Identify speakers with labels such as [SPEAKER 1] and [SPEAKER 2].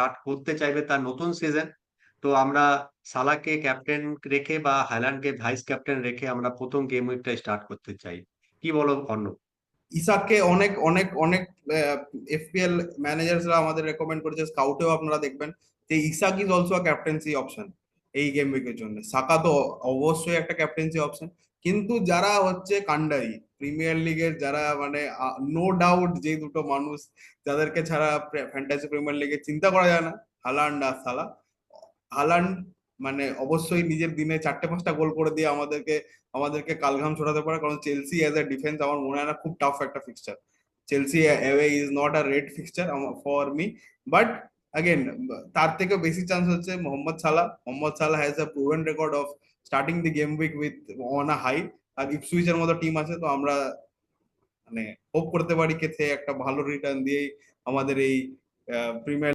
[SPEAKER 1] Start করতে চাইবে তার নতুন সিজন। তো আমরা সালাহকে ক্যাপ্টেন রেখে বা হাইল্যান্ডকে ভাইস ক্যাপ্টেন রেখে আমরা প্রথম গেম উইকটা স্টার্ট করতে চাই। কি বলো অর্ণব?
[SPEAKER 2] ইসাককে অনেক অনেক অনেক এফপিএল ম্যানেজার্সরা আমাদের রেকমেন্ড করেছে, স্কাউটেও আপনারা দেখবেন যে Isak is also captaincy option এই গেম উইকের জন্য। সাকা তো অবশ্যই একটা ক্যাপ্টেন্সি অপশন, কিন্তু যারা হচ্ছে কান্ডারি প্রিমিয়ার লিগের, যারা মানে নো ডাউট যে দুটো মানুষ যাদেরকে ছাড়া ফ্যান্টাসি প্রিমিয়ার লিগে চিন্তা করা যায় না, হালান্ড আর সালা। হালান্ড মানে অবশ্যই নিজের দিনে 4-5টা গোল করে দিয়ে আমাদেরকে আমাদেরকে কালঘাম ছড়াতে পারে, কারণ চেলসি অ্যাজ এ ডিফেন্স আমার মনে হয় না খুব টাফ একটা fixture. Chelsea away is not a red fixture for me. But again তার থেকে বেশি চান্স হচ্ছে Mohamed Salah. Mohamed Salah has a proven record of starting the game week with on a high. আর ইপসুইচের মতো team আছে, তো আমরা মানে হোপ করতে পারি কে একটা ভালো রিটার্ন দিয়েই আমাদের এই প্রিমিয়ার